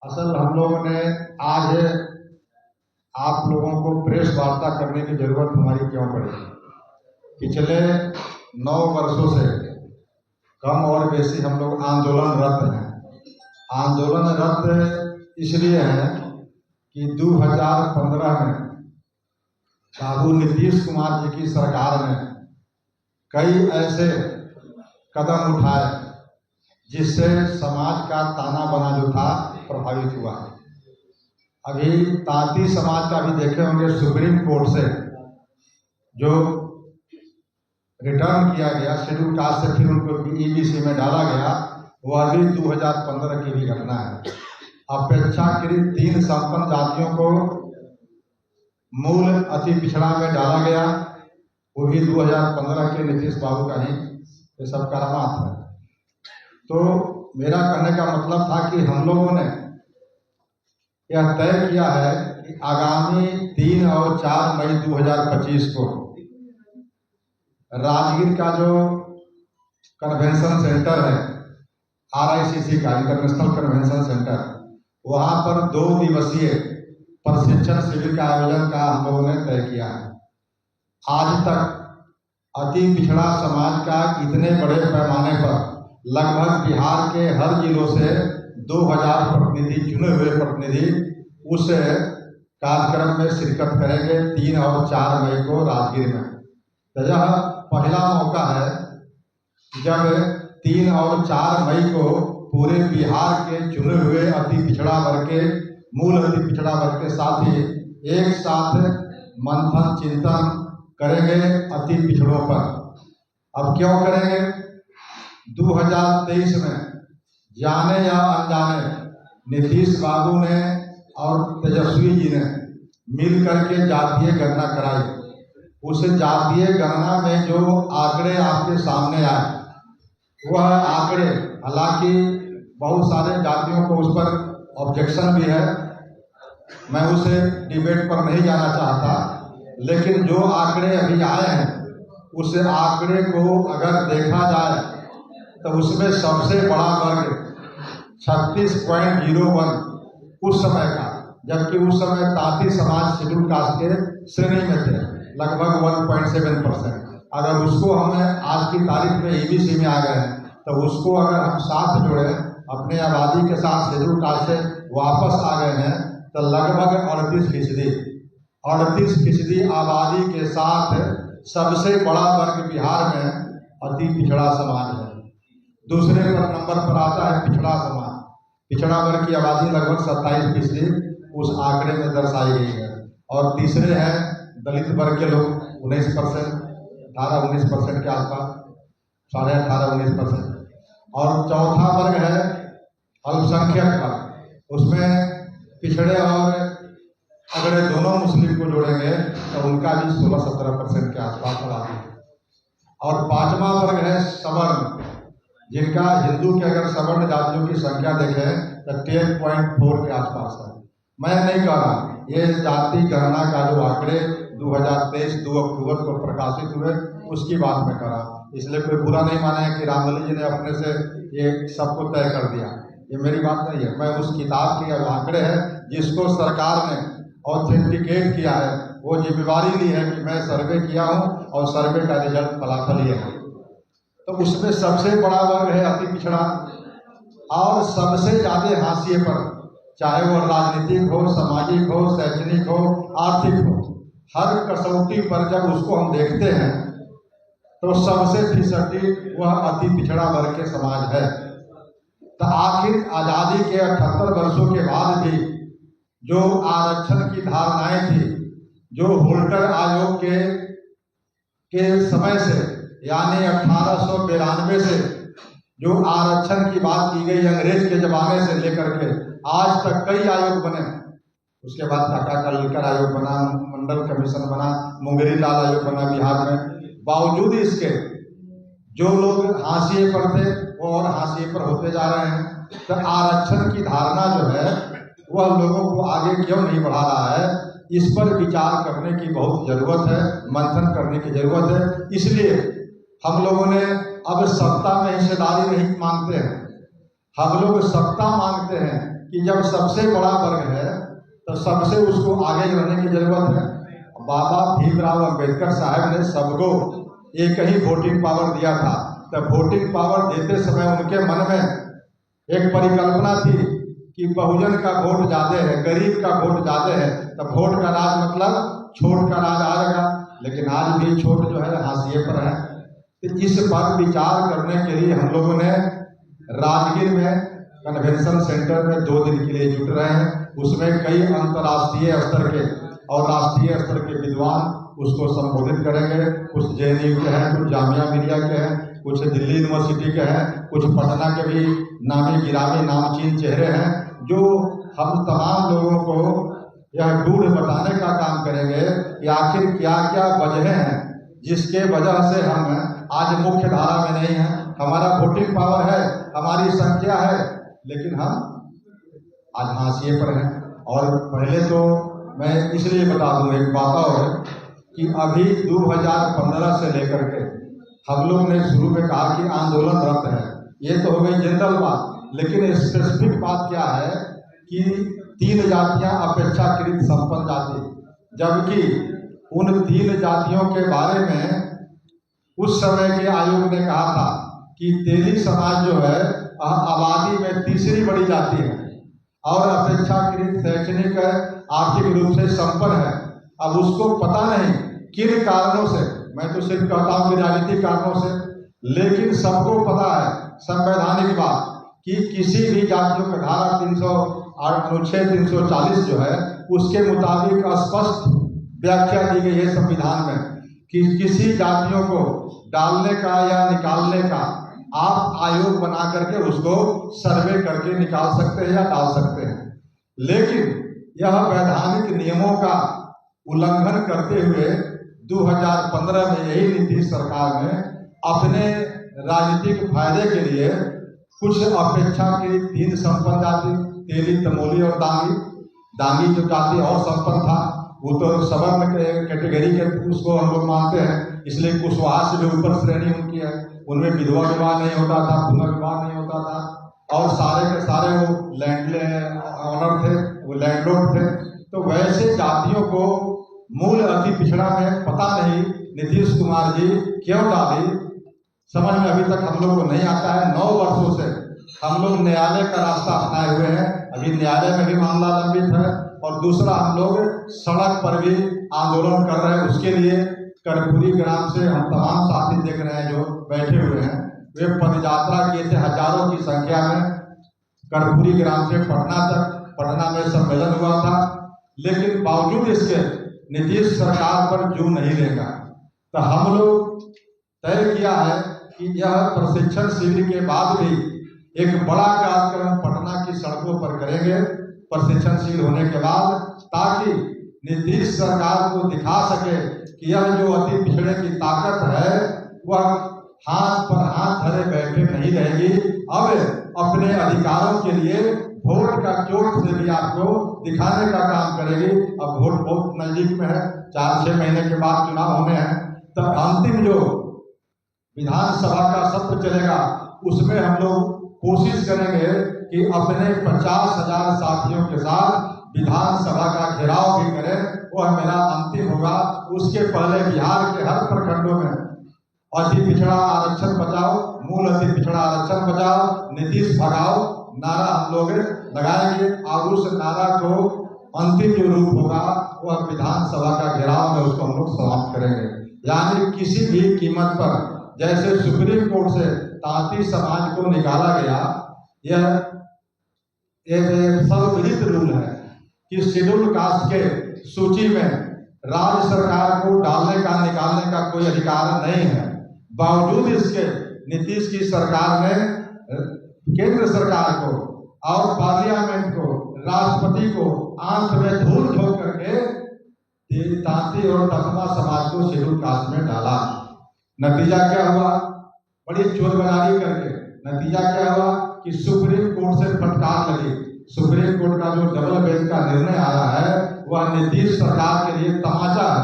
असल हम लोगों ने आज आप लोगों को प्रेस वार्ता करने की जरूरत हमारी क्यों पड़ी? पिछले 9 वर्षों से कम और बेसी हम लोग आंदोलनरत हैं। आंदोलनरत इसलिए हैं कि 2015 में बाबू नीतीश कुमार जी की सरकार ने कई ऐसे कदम उठाए जिससे समाज का ताना बाना जो था प्रभावित हुआ। अभी तांती समाज का भी देखे होंगे, सुप्रीम कोर्ट से जो रिटर्न किया गया शेड्यूल कास्ट से, फिर उनको ईबीसी में डाला गया, वह भी 2015 की भी घटना है। अपेक्षाकृत 3 संपन्न जातियों को मूल अति पिछड़ा में डाला गया, वो भी 2015 के नीतीश बाबू का ही ये सब करामात है। तो मेरा कहने का मतलब था कि हम लोगों ने यह तय किया है कि आगामी 3 और 4 मई 2025 को राजगीर का जो कन्वेंशन सेंटर है RICC का, इंटरनेशनल कन्वेंशन सेंटर, वहां पर 2 दिवसीय प्रशिक्षण शिविर का आयोजन का हम लोगों ने तय किया है। आज तक अति पिछड़ा समाज का इतने बड़े पैमाने पर लगभग बिहार के हर जिलों से 2000 प्रतिनिधि, चुने हुए प्रतिनिधि उस कार्यक्रम में शिरकत करेंगे 3 और 4 मई को राजगीर में। तो यह पहला मौका है जब 3 और 4 मई को पूरे बिहार के चुने हुए अति पिछड़ा वर्ग के, मूल अति पिछड़ा वर्ग के साथ ही एक साथ मंथन चिंतन करेंगे अति पिछड़ों पर। अब क्यों करेंगे? 2023 में जाने या अनजाने नीतीश बाबू ने और तेजस्वी जी ने मिल करके जातीय गणना कराई। उस जातीय गणना में जो आंकड़े आपके सामने आए, वह आंकड़े, हालांकि बहुत सारे जातियों को उस पर ऑब्जेक्शन भी है, मैं उसे डिबेट पर नहीं जाना चाहता, लेकिन जो आंकड़े अभी आए हैं उस आंकड़े को अगर देखा जाए तो उसमें सबसे बड़ा वर्ग 36.01 उस समय का, जबकि उस समय तांती समाज शेड्यूल कास्ट के श्रेणी में थे, लगभग 1.7%। अगर उसको हमें आज की तारीख में ईबीसी में आ गए हैं तो उसको अगर हम साथ जोड़े, अपने आबादी के साथ शेड्यूल कास्ट से वापस आ गए हैं तो लगभग 38% आबादी के साथ सबसे बड़ा वर्ग बिहार में अति पिछड़ा समाज है। दूसरे नंबर पर आता है पिछड़ा समाज। पिछड़ा वर्ग की आबादी लगभग 27% उस आंकड़े में दर्शाई गई है। और तीसरे हैं दलित वर्ग के लोग 19%, 18-19% के आसपास, 18.5-19%। और चौथा वर्ग है अल्पसंख्यक वर्ग। उसमें पिछड़े और अगर दोनों मुस्लिम को जोड़ेंगे तो उनका भी 16-17% के आसपास आबादी है। और 5वां वर्ग है सवर्ण, जिनका हिंदू के अगर सवर्ण जातियों की संख्या देखें तो 10.4 के आसपास है। मैं नहीं कह रहा, ये जाति गणना का जो आंकड़े 2023 2 अक्टूबर को प्रकाशित हुए उसकी बात मैं कर रहा, इसलिए कोई बुरा नहीं माने कि रामदली जी ने अपने से ये सबको तय कर दिया, ये मेरी बात नहीं है। मैं उस किताब के आंकड़े हैं जिसको सरकार ने ऑथेंटिकेट किया है, वो जिम्मेवारी ली है कि मैं सर्वे किया हूँ और सर्वे का रिजल्ट फलाफल ये है। तो उसमें सबसे बड़ा वर्ग है अति पिछड़ा, और सबसे ज्यादा हाशिए पर, चाहे वो राजनीतिक हो, सामाजिक हो, शैक्षणिक हो, आर्थिक हो, हर कसौटी पर जब उसको हम देखते हैं तो सबसे फिसड्डी वह अति पिछड़ा वर्ग के समाज है। तो आखिर आजादी के 78 वर्षों के बाद भी जो आरक्षण की धारणाएं थी, जो होल्टर आयोग के समय से, यानी 1892 से जो आरक्षण की बात की गई अंग्रेज के जमाने से लेकर के आज तक कई आयोग बने। उसके बाद टाटा कलिकर आयोग बना, मंडल कमीशन बना, मुंगेरी लाल आयोग बना बिहार में। बावजूद इसके जो लोग हाशिए पर थे वो और हाशिए पर होते जा रहे हैं। तो आरक्षण की धारणा जो है वह लोगों को आगे क्यों नहीं बढ़ा रहा है, इस पर विचार करने की बहुत जरूरत है, मंथन करने की जरूरत है। इसलिए हम लोगों ने अब सत्ता में हिस्सेदारी नहीं मांगते हैं, हम लोग सत्ता मांगते हैं कि जब सबसे बड़ा वर्ग है तो सबसे उसको आगे रहने की जरूरत है। बाबा भीमराव अंबेडकर साहब ने सबको एक ही वोटिंग पावर दिया था। तो वोटिंग पावर देते समय उनके मन में एक परिकल्पना थी कि बहुजन का वोट ज्यादा है, गरीब का वोट ज्यादा है, तो वोट का राज मतलब छोट का राज आएगा। लेकिन आज भी छोट जो है हाशिए पर है। तो इस पर विचार करने के लिए हम लोगों ने राजगीर में कन्वेंशन सेंटर में 2 दिन के लिए जुट रहे हैं। उसमें कई अंतर्राष्ट्रीय स्तर के और राष्ट्रीय स्तर के विद्वान उसको संबोधित करेंगे। कुछ JNU के हैं, कुछ जामिया मिलिया के हैं, कुछ दिल्ली यूनिवर्सिटी के हैं, कुछ पटना के भी नामी गिरामी नामचीन चेहरे हैं, जो हम तमाम लोगों को यह गूढ़ बताने का काम करेंगे कि आखिर क्या क्या वजह हैं जिसके वजह से हम आज मुख्य धारा में नहीं हैं। हमारा वोटिंग पावर है, हमारी संख्या है, लेकिन हम आज हाशिए पर हैं। और पहले तो मैं इसलिए बता दूं एक बात और, कि अभी 2015 से लेकर के हम लोग ने शुरू में कहा कि आंदोलनरत है, ये तो हो गई जनरल बात। लेकिन स्पेसिफिक बात क्या है कि 3 जातियां अपेक्षाकृत संपन्न जाति, जबकि उन 3 जातियों के बारे में उस समय के आयोग ने कहा था कि तेली समाज जो है आबादी में तीसरी बड़ी जाति है और अपेक्षाकृत शैक्षणिक आर्थिक रूप से संपन्न है। अब उसको पता नहीं किन कारणों से, मैं तो सिर्फ कहता हूँ कि राजनीतिक कारणों से, लेकिन सबको पता है संवैधानिक बात कि किसी भी जातियों का धारा 308 340 जो है उसके मुताबिक स्पष्ट व्याख्या दी गई है संविधान में कि किसी जातियों को डालने का या निकालने का आप आयोग बना करके उसको सर्वे करके निकाल सकते हैं या डाल सकते हैं। लेकिन यह वैधानिक नियमों का उल्लंघन करते हुए 2015 में यही नीतीश सरकार ने अपने राजनीतिक फायदे के लिए कुछ अपेक्षाकृत 3 संपन्न जाति, तेली, तमोली और दांगी जो जाति और संपन्न था, वो तो सवर्ण कैटेगरी के उसको हम लोग मानते हैं, इसलिए कुशवाहा से भी ऊपर श्रेणी उनकी है। उनमें विधवा विवाह नहीं होता था, पुनर्विवाह नहीं होता था और सारे के सारे वो लैंड ऑनर थे, वो लैंडलॉर्ड थे। तो वैसे जातियों को मूल अति पिछड़ा में पता नहीं नीतीश कुमार जी क्यों डाली, समझ में अभी तक हम लोग को नहीं आता है। 9 वर्षों से हम लोग न्यायालय का रास्ता अपनाए हुए हैं, अभी न्यायालय में भी मामला लंबित है। और दूसरा, हम लोग सड़क पर भी आंदोलन कर रहे हैं। उसके लिए कर्पूरी ग्राम से हम तमाम साथी देख रहे हैं जो बैठे हुए हैं, वे पदयात्रा किए थे हजारों की संख्या में कर्पूरी ग्राम से पटना तक। पटना में सम्मेलन हुआ था, लेकिन बावजूद इसके नीतीश सरकार पर जू नहीं लेगा। तो हम लोग तय किया है कि यह प्रशिक्षण शिविर के बाद भी एक बड़ा कार्यक्रम पटना की सड़कों पर करेंगे प्रशिक्षण शिविर होने के बाद, ताकि नीतीश सरकार को दिखा सके कि यह जो अति पिछड़े की ताकत है वह हाथ पर हाथ धरे बैठे नहीं रहेगी। अब अपने अधिकारों के लिए वोट का चोट से भी आपको दिखाने का काम करेगी। अब वोट बहुत नजदीक में है, 4-6 महीने के बाद चुनाव होने हैं। तो अंतिम जो विधानसभा का सत्र चलेगा उसमें हम लोग कोशिश करेंगे कि अपने 50,000 साथियों के साथ विधानसभा का घेराव भी करें। वह मेरा अंतिम होगा। उसके पहले बिहार के हर प्रखंडों में अति पिछड़ा आरक्षण बचाओ, मूल अति पिछड़ा आरक्षण बचाओ, नीतीश भगाओ नारा हम लोग लगाएंगे और उस नारा को अंतिम जो रूप होगा वह विधानसभा का घेराव में उसको हम लोग समाप्त करेंगे। यानी किसी भी कीमत पर, जैसे सुप्रीम कोर्ट से तांती समाज को निकाला गया, यह एक सर्वविदित रूल है कि शेड्यूल कास्ट के सूची में राज्य सरकार को डालने का निकालने का कोई अधिकार नहीं है। बावजूद इसके नीतीश की सरकार ने केंद्र सरकार को और पार्लियामेंट को, राष्ट्रपति को आंख में धूल झोंक करके तांती और ततमा समाज को शेड्यूल कास्ट में डाला। नतीजा क्या हुआ? बड़ी चोरबजारी करके नतीजा क्या हुआ कि सुप्रीम कोर्ट से फटकार लगी। सुप्रीम कोर्ट का जो डबल बेंच का निर्णय आया है वह नीतीश सरकार के लिए तमाचा है।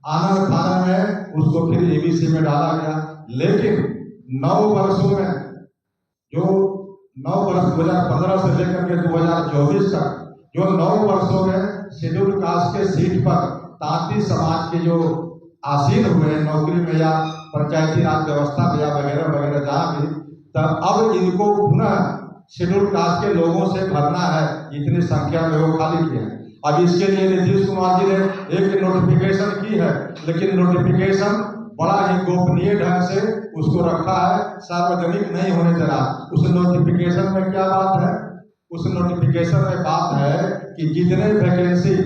आनंद फानन में उसको फिर एबीसी में डाला गया। लेकिन 9 वर्षों में जो 9 वर्ष 2015 से लेकर के 2024 तक जो 9 वर्षों में शेड्यूल कास्ट के सीट पर तांती समाज के जो आसीन हुए हैं नौकरी में या पंचायती राज व्यवस्था में या वगैरह वगैरह जहाँ भी, तब अब इनको पुनः शेड्यूल कास्ट के लोगों से भरना है, इतनी संख्या में वो खाली किए हैं। अब इसके लिए नीतीश कुमार जी ने एक नोटिफिकेशन की है, लेकिन नोटिफिकेशन बड़ा ही गोपनीय ढंग से उसको रखा है, सार्वजनिक नहीं होने दे रहा। उस नोटिफिकेशन में क्या बात है? उस नोटिफिकेशन में बात है कि जितने वैकेंसी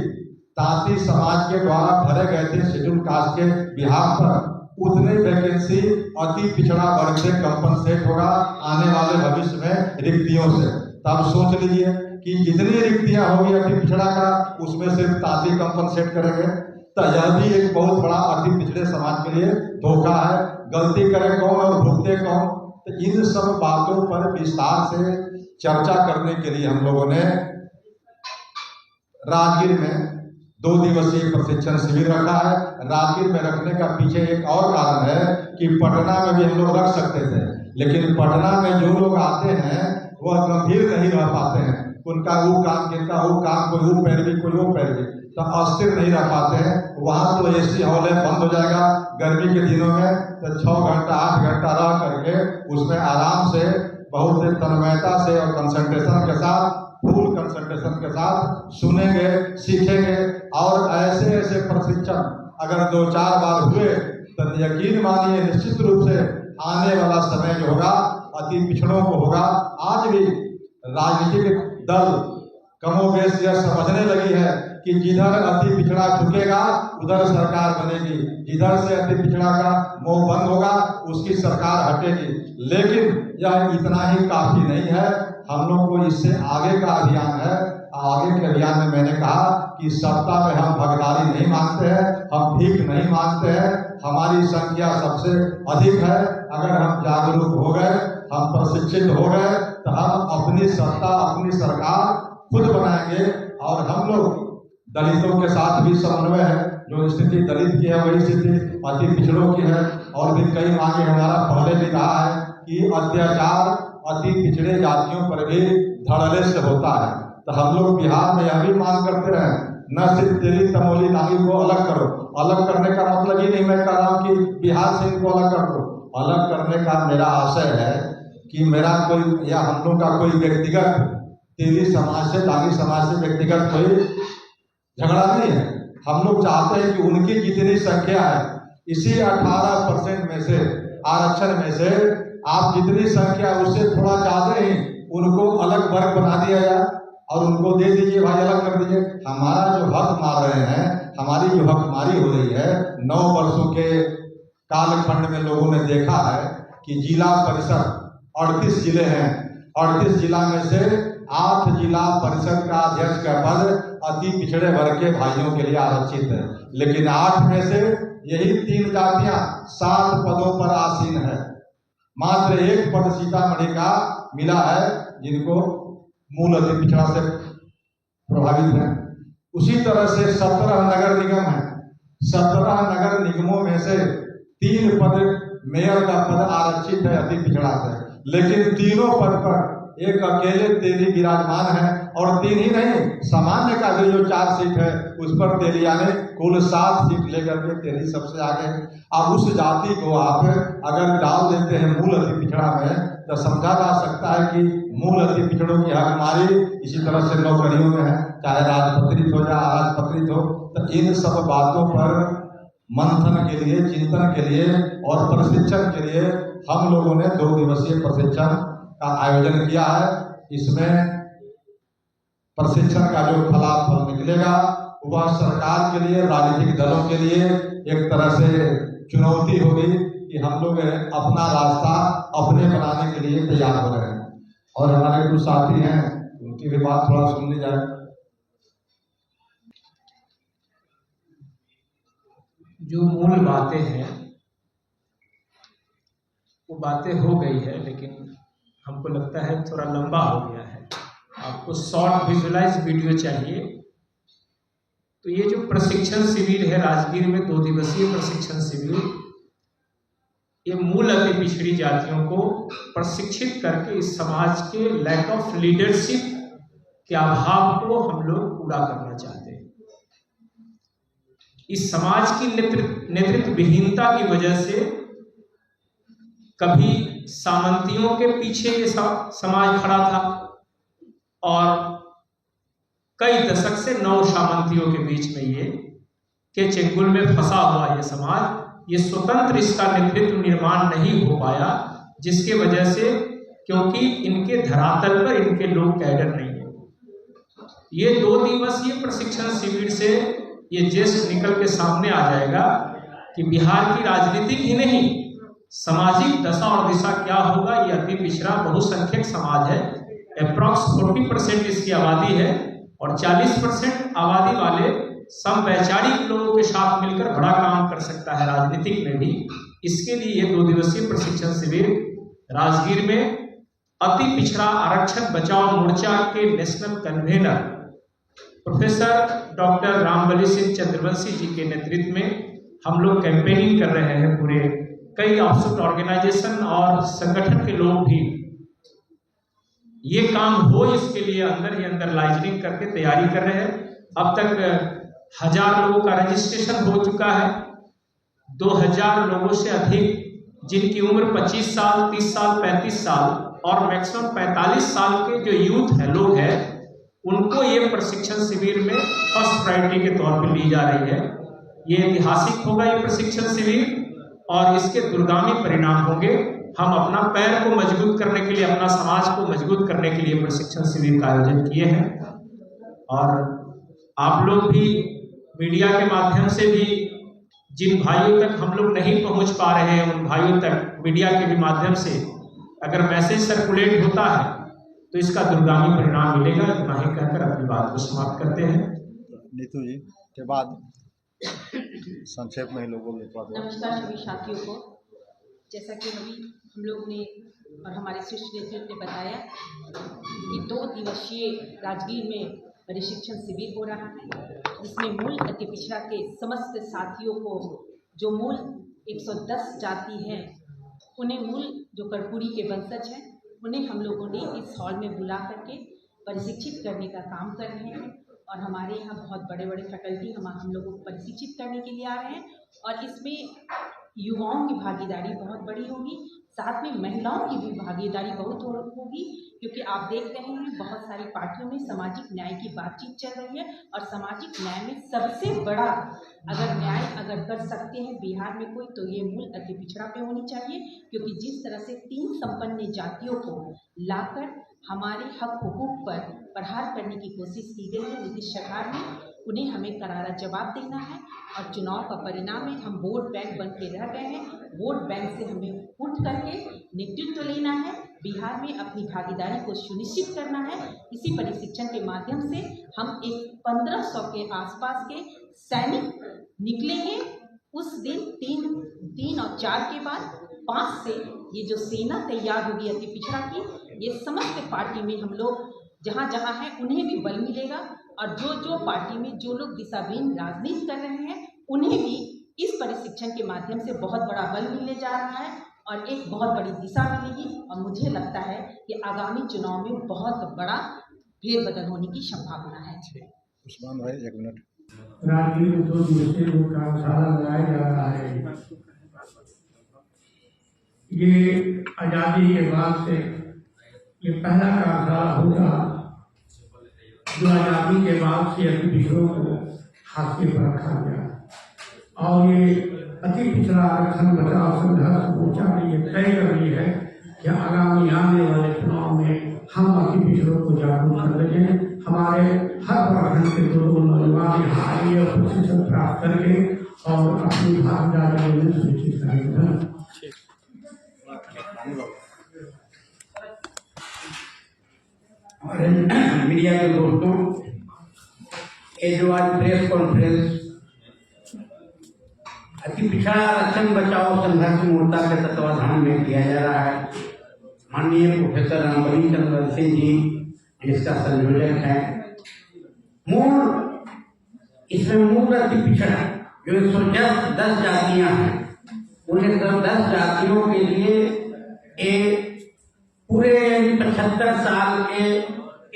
तांती समाज के द्वारा भरे गए थे शेड्यूल कास्ट के बिहार पर, उतने वैकेंसी अति पिछड़ा वर्ग से कंपनसेट होगा आने वाले भविष्य में रिक्तियों से। तब सोच लीजिए कि जितनी रिक्तियां होगी अति पिछड़ा का, उसमें सिर्फ तांती कंपनसेट करेंगे। तो यह भी एक बहुत बड़ा अति पिछड़े समाज के लिए धोखा है। गलती करे कौन और भुगते कौन? तो इन सब बातों पर विस्तार से चर्चा करने के लिए हम लोगों ने राजगीर में 2 दिवसीय प्रशिक्षण शिविर रखा है। राजगीर में रखने का पीछे एक और कारण है कि पटना में भी हम लोग रख सकते थे, लेकिन पटना में जो लोग आते हैं वह गंभीर नहीं रह पाते हैं। उनका वो काम किनका वो काम, कोई वो पैरवी कोई वो पैरवी, तो अस्थिर नहीं रह पाते हैं। वहाँ तो एसी हॉल है, बंद हो जाएगा गर्मी के दिनों में, तो 6 घंटा 8 घंटा रह करके उसमें आराम से बहुत तन्मयता से और कंसंट्रेशन के साथ, फुल कंसंट्रेशन के साथ सुनेंगे, सीखेंगे। और ऐसे ऐसे प्रशिक्षण अगर 2-4 बार हुए तो यकीन मानिए निश्चित रूप से आने वाला समय जो होगा अति पिछड़ों को होगा। आज भी राजनीतिक दल कमोबेश यह समझने लगी है कि जिधर अति पिछड़ा झुकेगा उधर सरकार बनेगी, जिधर से अति पिछड़ा का मुंह बंद होगा उसकी सरकार हटेगी। लेकिन यह इतना ही काफी नहीं है, हम लोग को इससे आगे का अभियान है। आगे के अभियान में मैंने कहा कि सत्ता में हम भागीदारी नहीं मांगते हैं, हम भीख नहीं मांगते हैं। हमारी संख्या सबसे अधिक है। अगर हम जागरूक हो गए, हम प्रशिक्षित हो गए, तो हम अपनी सत्ता, अपनी सरकार खुद बनाएंगे। और हम लोग दलितों के साथ भी समन्वय है। जो स्थिति दलित की है वही स्थिति अति पिछड़ों की है। और भी कई मांगे हमारा पहले भी रहा है कि अत्याचार अति पिछड़े जातियों पर भी धड़ल्ले से होता है। तो हम लोग बिहार में यह भी मांग करते रहे, न सिर्फ तेली तमोली नाली को अलग करो। अलग करने का मतलब ये नहीं मैं कह रहा हूँ कि बिहार से इनको अलग कर दो। अलग करने का मेरा आशय है कि मेरा कोई या हम लोग का कोई व्यक्तिगत तेली समाज से, दानी समाज से व्यक्तिगत कोई झगड़ा नहीं है। हम लोग चाहते हैं कि उनकी जितनी संख्या है, इसी 18% में से, आरक्षण में से आप जितनी संख्या उससे थोड़ा ज्यादा ही उनको अलग वर्ग बना दिया जाए और उनको दे दीजिए, भाई अलग कर दीजिए। हमारा जो हक मार रहे हैं, हमारी जो हकमारी हो रही है, 9 वर्षों के कालखंड में लोगों ने देखा है कि जिला परिषद 38 जिले हैं, 38 जिला में से 8 जिला परिषद का अध्यक्ष का पद अति पिछड़े वर्ग के भाइयों के लिए आरक्षित है। लेकिन 8 में से यही 3 जातियां 7 पदों पर आसीन है। मात्र 1 पद सीतामढ़ी का मिला है जिनको मूल अति पिछड़ा से प्रभावित है। उसी तरह से 17 नगर निगम है। 17 नगर निगमों में से 3 पद मेयर का पद आरक्षित है अति पिछड़ा से, लेकिन तीनों पद पर एक अकेले तेली विराजमान है। और 3 ही नहीं, सामान्य का भी जो 4 सीट है उस पर तेलिया ने कुल 7 सीट लेकर के तेली सबसे आगे। अब उस जाति को आप अगर डाल देते हैं मूल अति पिछड़ा में, तो समझा जा सकता है कि मूल अति पिछड़ों की हकमारी इसी तरह से नौकरियों में है, चाहे राजपत्रित हो या अराजपत्रित हो। तो इन सब बातों पर मंथन के लिए, चिंतन के लिए और प्रशिक्षण के लिए हम लोगों ने 2 दिवसीय प्रशिक्षण का आयोजन किया है। इसमें प्रशिक्षण का जो फलाफल निकलेगा वह सरकार के लिए, राजनीतिक दलों के लिए एक तरह से चुनौती होगी कि हम लोग अपना रास्ता अपने बनाने के लिए तैयार हो रहे हैं। और हमारे कुछ साथी हैं, उनकी भी बात थोड़ा सुन ली जाए। जो मूल बातें हैं वो बातें हो गई है, लेकिन हमको लगता है थोड़ा लंबा हो गया है। आपको शॉर्ट विजुअलाइज वीडियो चाहिए, तो ये जो प्रशिक्षण शिविर है राजगीर में 2 दिवसीय प्रशिक्षण शिविर, ये मूल अति पिछड़ी जातियों को प्रशिक्षित करके इस समाज के लैक ऑफ लीडरशिप के अभाव को हम लोग पूरा करना चाहते हैं। इस समाज की नेतृत्व विहीनता की वजह से कभी सामंतियों के पीछे ये समाज खड़ा था और कई दशक से 9 सामंतियों के बीच में ये के चंगुल में फंसा हुआ ये समाज, ये स्वतंत्र इसका नेतृत्व निर्माण नहीं हो पाया, जिसके वजह से क्योंकि इनके धरातल पर इनके लोग कैडर नहीं है। ये 2 दिवसीय प्रशिक्षण शिविर से ये जेस्ट निकल के सामने आ जाएगा कि बिहार की राजनीतिक ही नहीं सामाजिक दशा और दिशा क्या होगा। ये अति पिछड़ा बहुसंख्यक समाज है, अप्रॉक्स 40% इसकी आबादी है और 40% आबादी वाले समवैचारिक लोगों के साथ मिलकर बड़ा काम कर सकता है राजनीतिक में भी। इसके लिए ये 2 दिवसीय प्रशिक्षण शिविर राजगीर में अति पिछड़ा आरक्षण बचाओ मोर्चा के national convener professor doctor Rambali Singh Chandravanshi ji के नेतृत्व में हम लोग कैंपेनिंग कर रहे हैं। पूरे कई ऑफशूट ऑर्गेनाइजेशन और संगठन के लोग भी ये काम हो इसके लिए अंदर ही अंदर लाइजनिंग करके तैयारी कर रहे हैं। अब तक 1000 लोगों का रजिस्ट्रेशन हो चुका है। 2000 लोगों से अधिक जिनकी उम्र 25 साल, 30 साल, 35 साल और मैक्सिमम 45 साल के जो यूथ है लोग हैं, उनको ये प्रशिक्षण शिविर में फर्स्ट प्रायोरिटी के तौर पर ली जा रही है। ये ऐतिहासिक होगा ये प्रशिक्षण शिविर और इसके दूरगामी परिणाम होंगे। हम अपना पैर को मजबूत करने के लिए, अपना समाज को मजबूत करने के लिए प्रशिक्षण शिविर का आयोजन किए हैं और आप लोग भी मीडिया के माध्यम से भी जिन भाइयों तक हम लोग नहीं पहुंच पा रहे हैं, उन भाइयों तक मीडिया के भी माध्यम से अगर मैसेज सर्कुलेट होता है तो इसका दूरगामी परिणाम मिलेगा। इतना ही कहकर अपनी बात को समाप्त करते हैं। नीतू जी के बाद संक्षेप में लोगों में नमस्कार सभी साथियों को। जैसा कि अभी हम लोग ने और हमारे शीर्ष नेतृत्व ने बताया कि 2 दिवसीय राजगीर में प्रशिक्षण शिविर हो रहा है, जिसमें मूल अति पिछड़ा के समस्त साथियों को जो मूल 110 जाति हैं, उन्हें मूल जो कर्पूरी के वंशज हैं, उन्हें हम लोगों ने इस हॉल में बुला करके प्रशिक्षित करने का काम कर रहे हैं और हमारे यहाँ बहुत बड़े बड़े फैकल्टी हम लोगों को प्रशिक्षित करने के लिए आ रहे हैं और इसमें युवाओं की भागीदारी बहुत बड़ी होगी, साथ में महिलाओं की भी भागीदारी बहुत होगी, क्योंकि आप देख रहे हैं बहुत सारी पार्टियों में सामाजिक न्याय की बातचीत चल रही है और सामाजिक न्याय में सबसे बड़ा अगर न्याय अगर कर सकते हैं बिहार में कोई, तो ये मूल अति पिछड़ा पे होनी चाहिए। क्योंकि जिस तरह से 3 संपन्न जातियों को लाकर हमारे हक हुकूक पर प्रहार करने की कोशिश की गई है नीतीश सरकार में, उन्हें हमें करारा जवाब देना है और चुनाव का परिणाम में हम वोट बैंक बन के रह गए हैं। वोट बैंक से हमें उठ करके नेतृत्व लेना है, बिहार में अपनी भागीदारी को सुनिश्चित करना है। इसी प्रशिक्षण के माध्यम से हम एक 1500 के आसपास के सैनिक निकलेंगे। उस दिन 3 और 4 के बाद 5 से ये जो सेना तैयार होगी अति पिछड़ा की, ये समस्त पार्टी में हम लोग जहाँ जहाँ हैं उन्हें भी बल मिलेगा और जो पार्टी में जो लोग दिशाहीन राजनीति कर रहे हैं उन्हें भी इस प्रशिक्षण के माध्यम से बहुत बड़ा बल मिलने जा रहा है और एक बहुत बड़ी दिशा मिलेगी। और मुझे लगता है कि आगामी चुनाव में बहुत बड़ा फेरबदल होने की संभावना है। उस्मान भाई 1 मिनट। राजगीर में 2 दिवसीय कार्यशाला लगाया जा रहा है। ये आज़ादी के बाद से ये पहला कार्यशाला होगा जो आज़ादी के बाद से अति पिछड़ों को हाशिए पर रखा गया और ये अति पिछड़ा आरक्षण बचाओ संघर्ष मोर्चा ने ये तय कर ली है कि आगामी आने वाले चुनाव में हम अति पिछड़ों को जागरूक कर देंगे। हमारे हर प्रखंड के 2 नौजवान यहाँ आएंगे और प्रशिक्षण प्राप्त करके और अपनी भागीदारी में सुनिश्चित करेंगे। और मीडिया के दोस्तों, ये जो आज प्रेस कॉन्फ्रेंस अति पिछड़ा आरक्षण बचाओ संघर्ष मोर्चा के तत्वाधान में किया जा रहा है, माननीय प्रोफेसर रामबली चंद्रवंशी जी इसका संयोजक है। इसमें मूल अति पिछड़ा जो 110 जातियां हैं उन 10 जातियों के लिए एक पूरे 75 साल के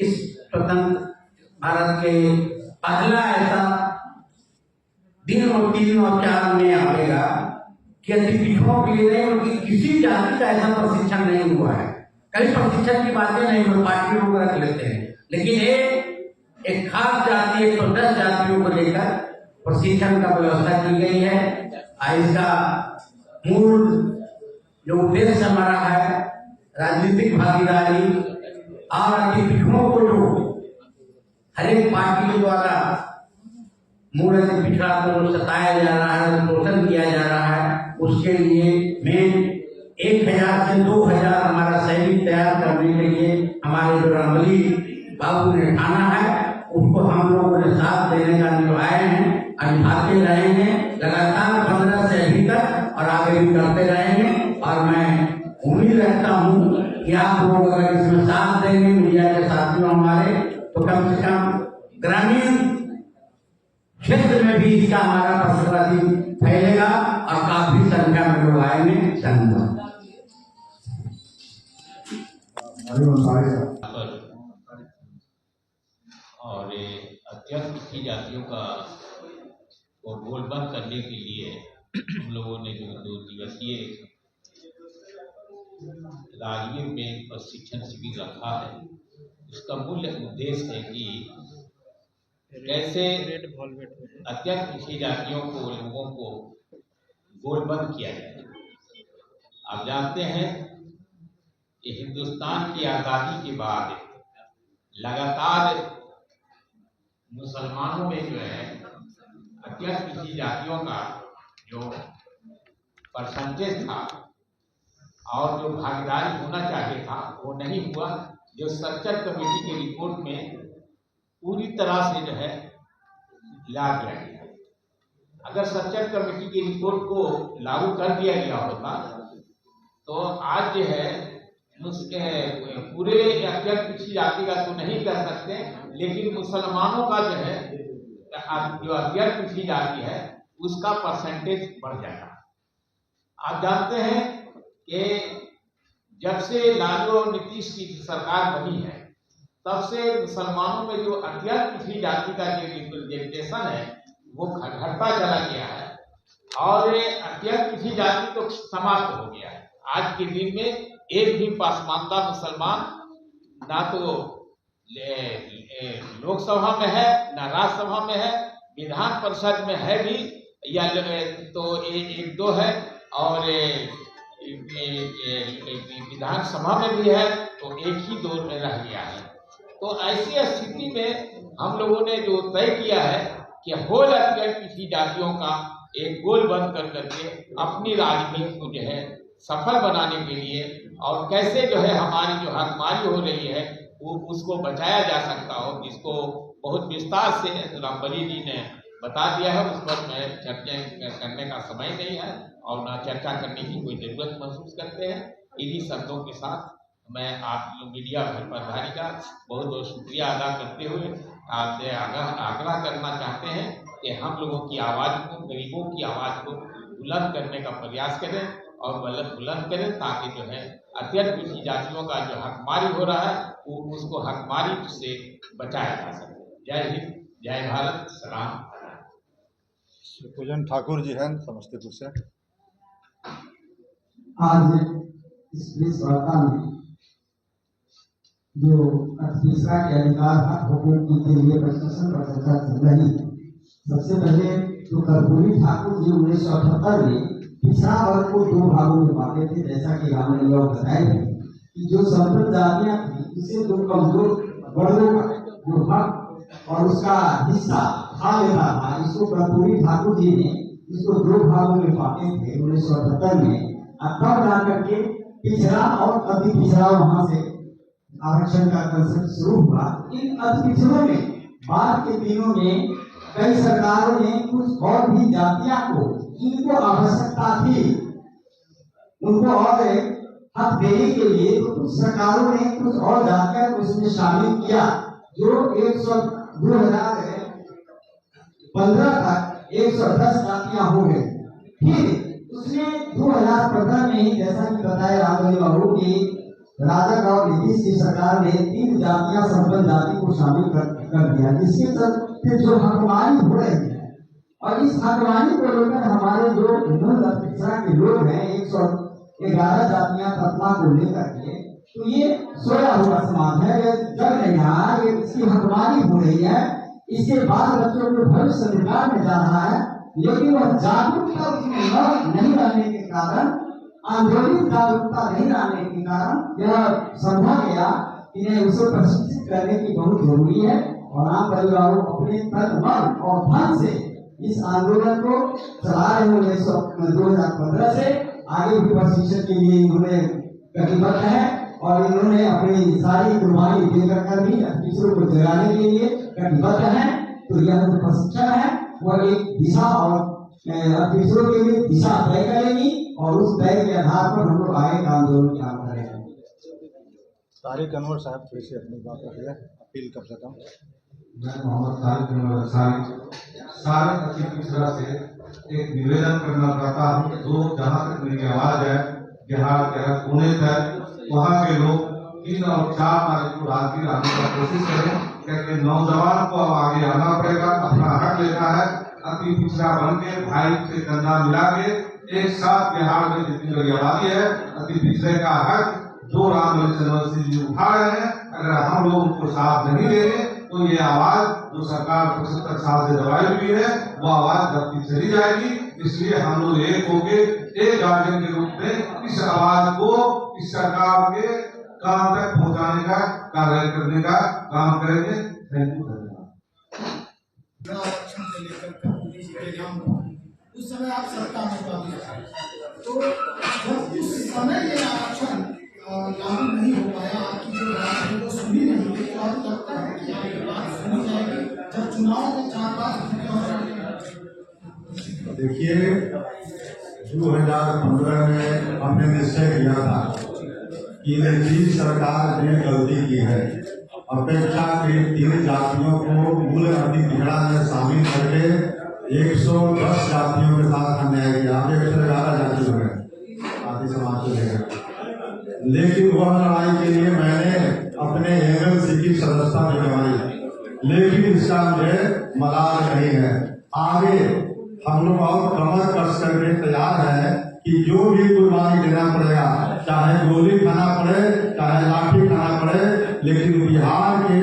इस स्वतंत्र भारत के पहला ऐसा दिन और 3 और 4 में आएगा कि अति पिछड़ों के लिए नहीं, उनकी किसी जाति का ऐसा प्रशिक्षण नहीं हुआ है। कई प्रशिक्षण की बातें नहीं हो, पार्टी लोग रख लेते हैं, लेकिन एक खास जाति 110 जातियों को लेकर प्रशिक्षण का व्यवस्था की गई है। इसका मूल जो उद्देश्य हमारा है राजनीतिक भागीदारी और अति पिछड़ों को जो हर एक पार्टी के द्वारा मूल अति पिछड़ा को सताया जा रहा है, शोषण किया जा रहा है, उसके लिए मेन 1000 से 2000 हमारा सैनिक तैयार करने के लिए हमारे जो रामबली बाबू ने ठाना है उसको हम लोगों ने साथ देने का निभाए हैं, निभाते रहेंगे लगातार 15 से अभी तक और आगे भी करते रहेंगे। और मैं उम्मीद रखता हूँ कि आप लोग अगर इसमें साथ देंगे, मीडिया के साथियों हमारे, तो कम से कम ग्रामीण क्षेत्र में भी इसका हमारा प्रसार फैलेगा और काफी संख्या में लोग आएंगे। धन्यवाद। और अत्यंत पिछड़ी जातियों का को गोलबंद करने के लिए हम लोगों ने जो 2 दिवसीय राजगीर में प्रशिक्षण शिविर रखा है, उसका मूल उद्देश्य है कि कैसे अत्यंत पिछड़ी जातियों को लोगों को गोलबंद किया जाए। आप जानते हैं कि हिंदुस्तान की आज़ादी के बाद लगातार मुसलमानों में जो है अत्यंत पिछड़ी जातियों का जो परसेंटेज था और जो भागीदारी होना चाहिए था वो नहीं हुआ, जो सर्चर कमेटी की रिपोर्ट में पूरी तरह से जो है ला दिया गया। अगर सर्चर कमेटी की रिपोर्ट को लागू कर दिया गया होता तो आज जो है पूरे अत्यंत पिछड़ी जाति का तो नहीं कर सकते, लेकिन मुसलमानों का जो है जो अत्यंत पिछड़ी जाति है उसका परसेंटेज बढ़ जाता। आप जानते हैं कि जब से लालू और नीतीश की सरकार बनी है तब से मुसलमानों में जो अत्यंत पिछड़ी जाति का जो रिप्रेजेंटेशन है वो घटता चला गया है और अत्यंत पिछड़ी जाति तो समाप्त हो गया है। आज के दिन में एक भी पसमानदा मुसलमान ना तो लोकसभा में है ना राज्यसभा में है, विधान परिषद में है भी या तो एक दो है और विधानसभा में भी है तो एक ही दो में रह गया है। तो ऐसी स्थिति में हम लोगों ने जो तय किया है कि होल अत्यंत पिछड़ी जातियों का एक गोल बंद कर करके अपनी राजनीति को जो है सफल बनाने के लिए और कैसे जो है हमारी जो हकमारी हो रही है वो उसको बचाया जा सकता हो, जिसको बहुत विस्तार से रामबली जी ने बता दिया है। उस पर मैं चर्चा करने का समय नहीं है और ना चर्चा करने की कोई जरूरत महसूस करते हैं। इन्हीं शब्दों के साथ मैं आप मीडिया प्रभारी का बहुत बहुत शुक्रिया अदा करते हुए आपसे आग्रह करना चाहते हैं कि हम लोगों की आवाज़ को, गरीबों की आवाज़ को बुलंद करने का प्रयास करें और बुलंद करें ताकि जो है अत्यंत पिछड़ी जातियों का जो हकमारी हो रहा है वो उसको हकमारी से बचाया जा सके। जय हिंद, जय भारत, सलाम। पूजन ठाकुर जी हैं समस्तीपुर से। आज इस प्रेस वार्ता में जो तीसरा के अधिकार हकूक के लिए प्रशासन पर चर्चा चल रही है। सबसे पहले तो कर्पूरी ठाकुर जी 1978 में पिछड़ा वर्ग को 2 भागों में बांटे थे, जैसा कि राम ने बताया कि जो संपन्न जातियां थी उसे 2 कमजोर वर्गों का जो हक और उसका हिस्सा खा लेना था, इसको कर्पूरी ठाकुर जी ने इसको 2 भागों में बांटे थे 1978 में। तब जा करके पिछड़ा और अति पिछड़ा वहां से आरक्षण का कंसेप्ट शुरू हुआ। इन अति पिछड़ों में बाद के दिनों में कई सरकारों ने कुछ और भी जातियां को जिनको आवश्यकता थी उनको और हक देने के लिए तो कुछ सरकारों ने कुछ और जातियां को इसमें शामिल किया, जो 2015 तक 110 जातियां हो गई। फिर उसने 2015 में जैसा कि बताया रामदेव बाबू की राजग और नीतीश की सरकार ने 3 जातियां संपन्न जाति को शामिल कर दिया, जिसके चलते जो हकमानी हो रही है और इस हकमानी को लेकर हमारे जो मूल पिछड़ा के लोग हैं 111 जातियां तत्वा को लेकर के, तो ये सोया हुआ समाज है, ये जग नहीं रहा, ये इसकी हकमानी हो रही है। इसके बाद बच्चों को भविष्य अधिकार में जा रहा है, लेकिन वह जागरूकता उसमें नहीं रहने के कारण, आंदोलित जागरूकता नहीं रहने के कारण यह समझा गया कि नहीं, उसे प्रशिक्षित करने की बहुत जरूरी है। और राम परिवार अपने तन मन और धन से इस आंदोलन को चला रहे हैं 2015 से आगे भी प्रशिक्षण के लिए इन्होंने कटिबद्ध है और इन्होंने अपनी सारी कुर्बानी देकर कर भी दूसरों को जगाने के लिए कटिबद्ध है। तो यह जो प्रशिक्षण है वह एक दिशा और दूसरों के लिए दिशा तय करेगी और उस तय के आधार पर हम लोग आगे का आंदोलन काम करेंगे। तारिक अनवर साहब फिर से अपनी बात रखिए, अपील कर सकता हूँ। मैं मोहम्मद तारिक अनवर अंसारी सारे अति पिछड़ा से एक निवेदन करना चाहता हूँ कि जो जहाँ तक मेरी आवाज है बिहार के हर कोने तक वहाँ के लोग 3 और 4 तारीख को राजगीर आने का कोशिश करें, क्योंकि नौजवान को अब आगे आना पड़ेगा, अपना हक लेना है। अति पिछड़ा बन के भाई से कंधा मिला के एक साथ बिहार में जितनी बड़ी आबादी है अति पिछड़े का हक जो रामचंद्र सिंह जी उठा रहे हैं, अगर हम लोग उनको साथ नहीं देंगे तो ये आवाज जो सरकार 75 साल से दबाई हुई है वो आवाज दबती चली जाएगी। इसलिए हम लोग एक होके एक गार्जियन के रूप में इस आवाज को इस सरकार के काम तक पहुंचाने का कार्य करने का काम करेंगे। थैंक यू, धन्यवाद। आरक्षण को लेकर पुलिस के नाम उस समय आप सत्ता में थे, तो जब उस समय ये आरक्षण लागू नहीं हो पाया, आपकी जो बात है वो सुनी नहीं गई, और तब तक ये बात सुनी जाएगी जब चुनाव के 4 बार हो जाएंगे। देखिए 2015 में हमने निश्चय किया था कि नीतीश सरकार ने गलती की है, अपेक्षा के 3 जातियों को मूल अति पिछड़ा में शामिल करके 110 जातियों के साथ अन्याय किया। 111 जाति हो गए आदि समाज को लेकर, लेकिन वह लड़ाई के लिए मैंने अपने एमएलसी की सदस्यता निभाई, लेकिन इसका मुझे मलाल नहीं है। आगे हम लोग और कमर कस करके तैयार है कि जो भी कुर्बानी देना पड़ेगा, चाहे गोली खाना पड़े चाहे लाठी खाना पड़े, लेकिन बिहार के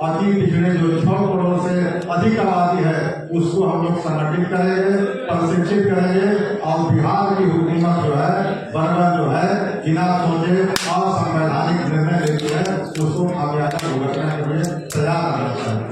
अति पिछड़े जो 6 करोड़ से अधिक आबादी है उसको हम लोग संगठित करेंगे, प्रशिक्षित करेंगे और बिहार की हुकूमत जो है बर्बर जो है बिना सोचे असंवैधानिक निर्णय लेती है उसको खामियाजा भुगतने के लिए तैयार रहना चाहिए।